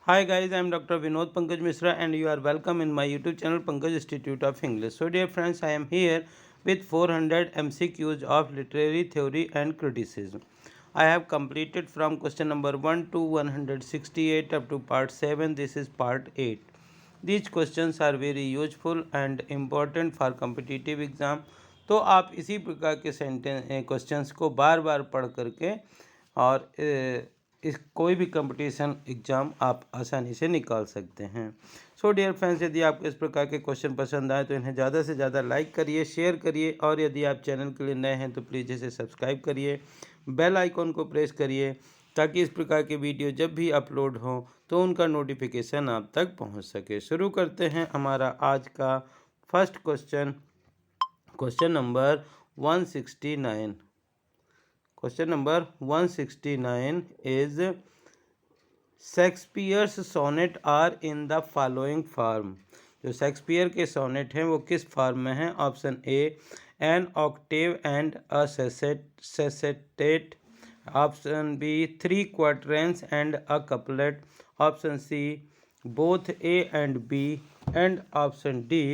Hi guys, I am Dr. Vinod Pankaj Misra and you are welcome in my YouTube channel Pankaj Institute of English. So dear friends, I am here with 400 MCQs of literary theory and criticism. I have completed from question number 1 to 168 up to part 7. This is part 8. These questions are very useful and important for competitive exam. तो आप इसी प्रकार के questions को बार बार पढ़ करके और इस कोई भी कंपटीशन एग्ज़ाम आप आसानी से निकाल सकते हैं। सो डियर फ्रेंड्स, यदि आपको इस प्रकार के क्वेश्चन पसंद आए तो इन्हें ज़्यादा से ज़्यादा लाइक करिए, शेयर करिए और यदि आप चैनल के लिए नए हैं तो प्लीज़ इसे सब्सक्राइब करिए, बेल आइकॉन को प्रेस करिए ताकि इस प्रकार के वीडियो जब भी अपलोड हो तो उनका नोटिफिकेशन आप तक पहुंच सके। शुरू करते हैं हमारा आज का first question, question number 169। Question number 169 is Shakespeare's sonnet are in the following form. जो शेक्सपियर के सोनेट हैं वो किस फॉर्म में हैं? Option A an octave and a sestet, option B 3 quatrains and a couplet, option C both A and B, and option D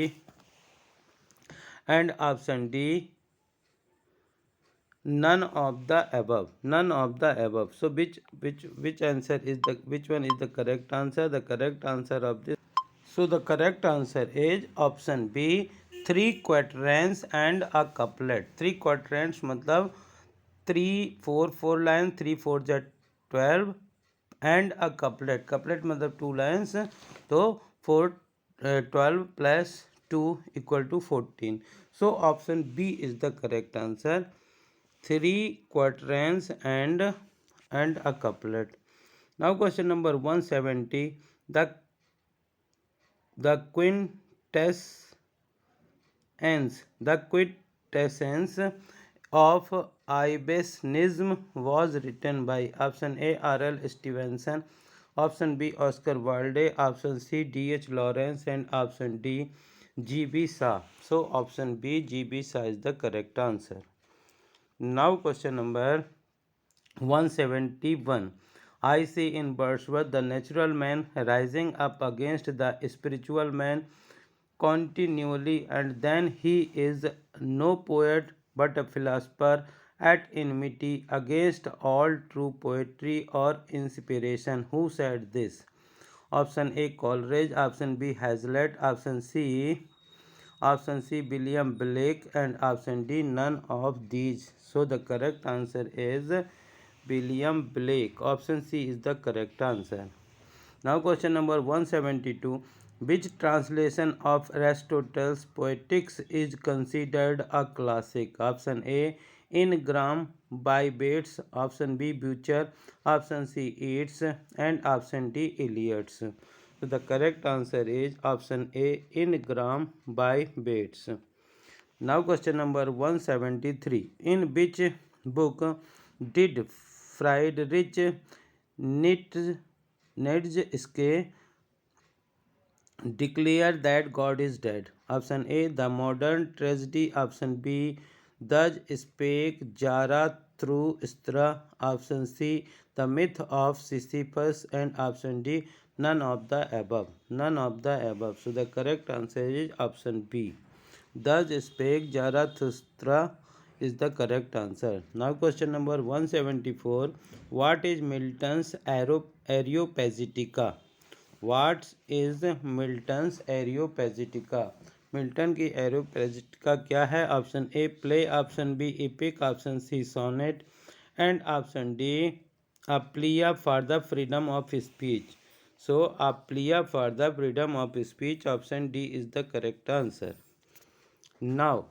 none of the above. So which answer is which one is the correct answer? The correct answer of this, so the correct answer is option B, 3 quatrains and a couplet. 3 quatrains मतलब 4 line, 3 4 जा 12 and a couplet मतलब 2 lines, तो 12 plus 2 equal to 14. So option B is the correct answer, 3 quatrains and a couplet. Now question number 170. The quintessence of Ibenism was written by option A R.L. Stevenson, option B Oscar Wilde, option C D.H. Lawrence, and option D G.B. Shaw. So option B G.B. Shaw is the correct answer. Now question number 171. I see in Wordsworth the natural man rising up against the spiritual man continually, and then he is no poet but a philosopher at enmity against all true poetry or inspiration. Who said this? Option A Coleridge, option B Hazlitt, option C William Blake, and option D none of these. So the correct answer is William Blake. Option C is the correct answer. Now question number 172. Which translation of Aristotle's Poetics is considered a classic? Option A Ingram by Bates, option B Butcher, option C Yeats, and option D Eliot's. So the correct answer is option A Ingram by Bates. Now question number 173. In which book did Friedrich Nietzsche declare that God is dead? Option A The Modern Tragedy, option B Thus Spake Zarathustra, option C The Myth of Sisyphus, and option D none of the above. So the correct answer is option B. Thus Spake Zarathustra is the correct answer. Now question number 174. What is Milton's Areopagitica? What is Milton's Areopagitica? Milton की Areopagitica क्या है? Option A play, option B epic, option C sonnet, and option D a plea for the freedom of speech. So a plea for the freedom of speech, option D is the correct answer. Now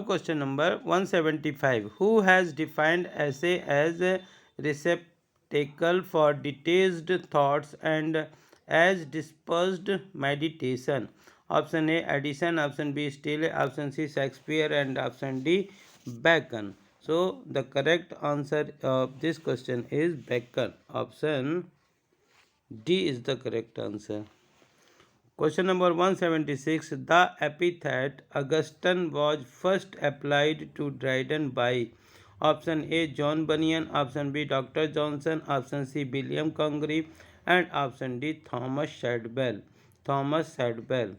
question number 175. Who has defined essay as a receptacle for detached thoughts and as dispersed meditation? Option A Addison, option B Steele, option C Shakespeare, and option D Bacon. So the correct answer of this question is Bacon. Option D is the correct answer. Question number 176. The epithet Augustan was first applied to Dryden by option A. John Bunyan, option B. Dr. Johnson, option C. William Congreve, and option D. Thomas Shadwell. Thomas Shadwell.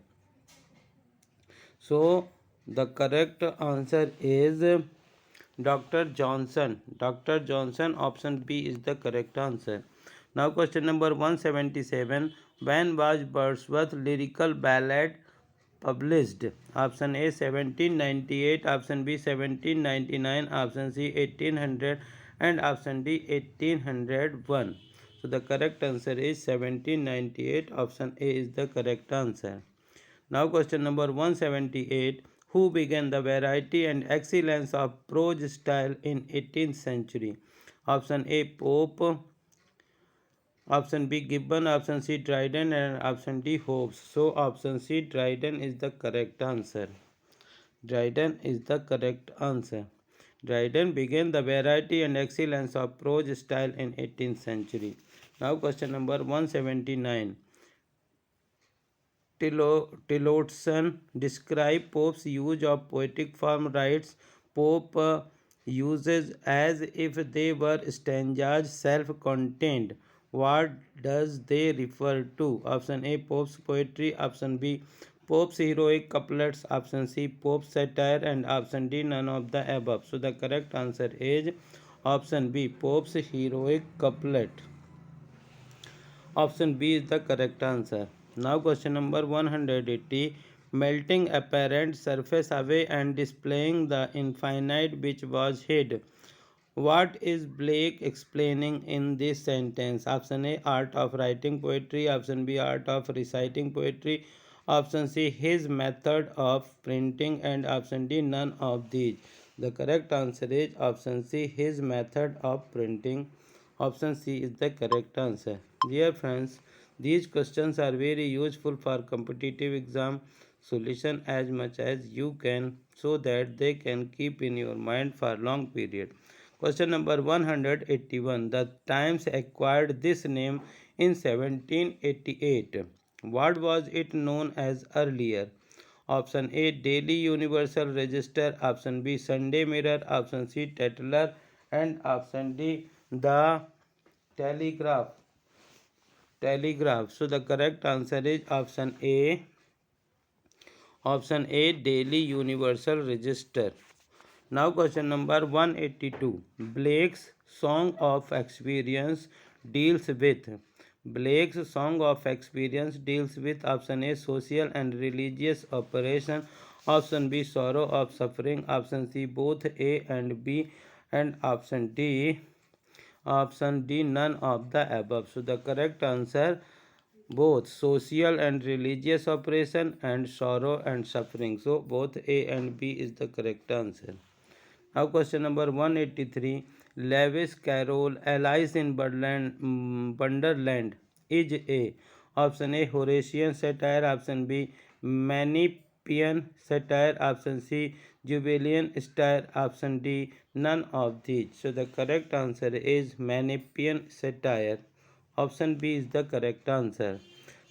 So the correct answer is Dr. Johnson. Dr. Johnson, option B is the correct answer. Now question number 177. When was Wordsworth lyrical ballad published? Option A 1798, option B 1799, option C 1800, and option D 1801. So the correct answer is 1798. Option A is the correct answer. Now question number 178. Who began the variety and excellence of prose style in 18th century? Option A Pope, option B Gibbon, option C Dryden, and option D Hobbes. So option C Dryden is the correct answer. Dryden is the correct answer. Dryden began the variety and excellence of prose style in 18th century. Now question number 179. Tillotson described Pope's use of poetic form writes Pope uses as if they were stanzas self-contained. What does they refer to? Option A Pope's poetry, option B Pope's heroic couplets, option C Pope's satire, and option D none of the above. So the correct answer is option B Pope's heroic couplet. Option B is the correct answer. Now question number 180. Melting apparent surface away and displaying the infinite which was hid. What is Blake explaining in this sentence? Option A art of writing poetry, option B art of reciting poetry, option C his method of printing, and option D none of these. The correct answer is option C his method of printing. Option C is the correct answer. Dear friends, these questions are very useful for competitive exam solution as much as you can so that they can keep in your mind for long period. Question number 181. The Times acquired this name in 1788. What was it known as earlier? Option A Daily Universal Register, option B Sunday Mirror, option C Tatler, and option D the Telegraph. Telegraph. So the correct answer is option A. Option A Daily Universal Register. Now question number 182. Blake's Song of Experience deals with. Blake's Song of Experience deals with option A social and religious operation, option B sorrow of suffering, option C both A and B, and option D none of the above. So the correct answer both social and religious oppression and sorrow and suffering. So both A and B is the correct answer. Now question number 183. Lewis Carroll Alice in Wonderland is a option A Horatian satire, option B Manichaean satire, option C Jubilean satire, option D none of these. So the correct answer is Manichaean satire. Option B is the correct answer.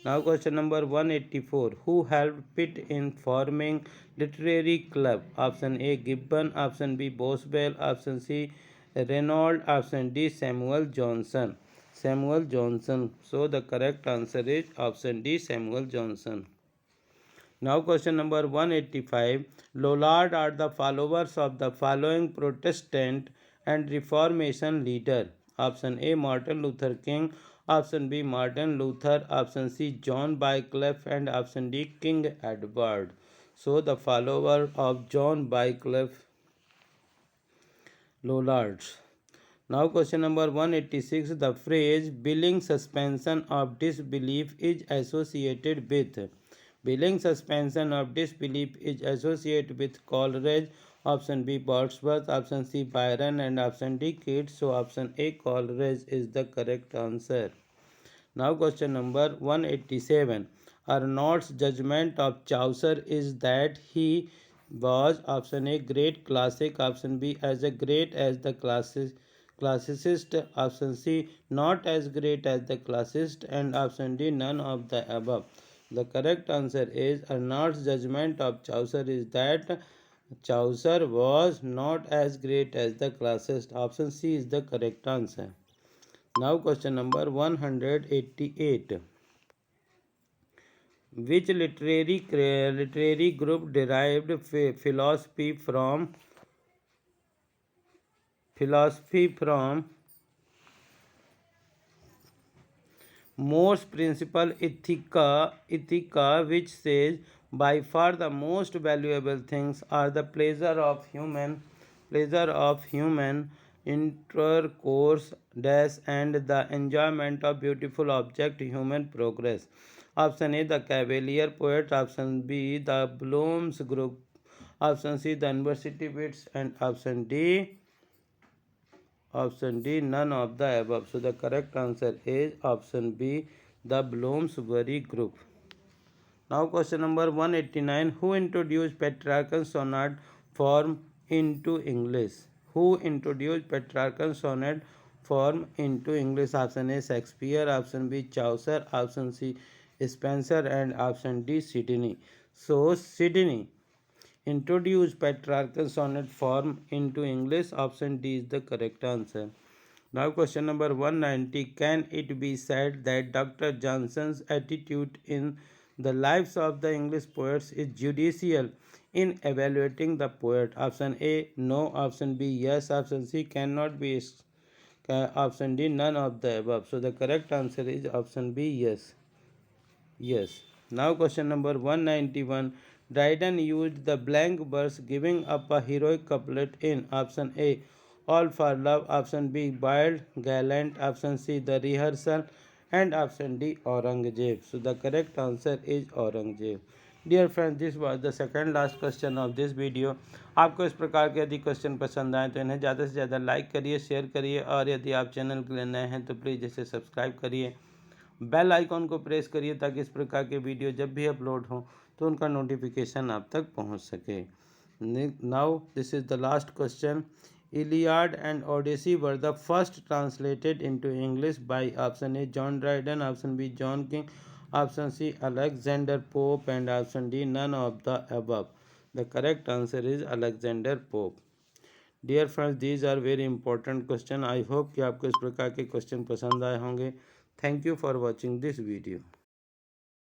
Now question number 184. Who helped Pitt in forming literary club? Option A Gibbon, option B Boswell, option C Reynolds, option D Samuel Johnson. Samuel Johnson. So the correct answer is option D Samuel Johnson. Now question number 185. Lollard are the followers of the following Protestant and Reformation leader. Option A Martin Luther King, option B Martin Luther, option C John Wycliffe, and option D King Edward. So the follower of John Wycliffe Lollards. Now question number 186. The phrase billing suspension of disbelief is associated with. Billing suspension of disbelief is associated with Coleridge, option B Wordsworth, option C Byron, and option D Keats. So option A Coleridge is the correct answer. Now question number 187. Arnaud's judgment of Chaucer is that he was option A great classic, option B as great as the classicist, option C not as great as the classicist, and option D none of the above. The correct answer is Arnaud's judgment of Chaucer is that Chaucer was not as great as the classist. Option C is the correct answer. Now question number 188. Which literary group derived philosophy from most principle ethica, which says by far the most valuable things are the pleasure of human intercourse dash and the enjoyment of beautiful object human progress. Option A the Cavalier poet, option B the Bloom's group, option C the university wits, and option D, none of the above. So the correct answer is option B, the Bloomsbury group. Now question number 189. Who introduced Petrarchan sonnet form into English? Who introduced Petrarchan sonnet form into English? Option A Shakespeare, option B Chaucer, option C Spenser, and option D Sidney. So Sidney introduced Petrarchan sonnet form into English. Option D is the correct answer. Now question number 190. Can it be said that Dr. Johnson's attitude in the lives of the English poets is judicial in evaluating the poet? Option A no, option B yes, option C cannot be, option D none of the above. So the correct answer is option B yes. Yes. Now question number 191. Dryden used the blank verse giving up a heroic couplet in option A All for Love, option B Wild Gallant, option C The Rehearsal, and option D Aurangzeb. So the correct answer is Aurangzeb. Dear friends, this was the second last question of this video. आपको इस प्रकार के यदि question पसंद आए तो इन्हें ज़्यादा से ज़्यादा लाइक करिए, शेयर करिए, और यदि आप चैनल के लिए नए हैं तो प्लीज़ इसे सब्सक्राइब करिए, बेल आइकॉन को प्रेस करिए ताकि इस प्रकार के वीडियो जब भी अपलोड हो तो उनका नोटिफिकेशन आप तक पहुंच सके. Now this is the last question. Iliad and Odyssey were the first translated into English by option A John Dryden, option B John King, option C Alexander Pope, and option D none of the above. The correct answer is Alexander Pope. Dear friends, these are very important question. I hope कि आपको इस प्रकार के question पसंद आए होंगे. Thank you for watching this video.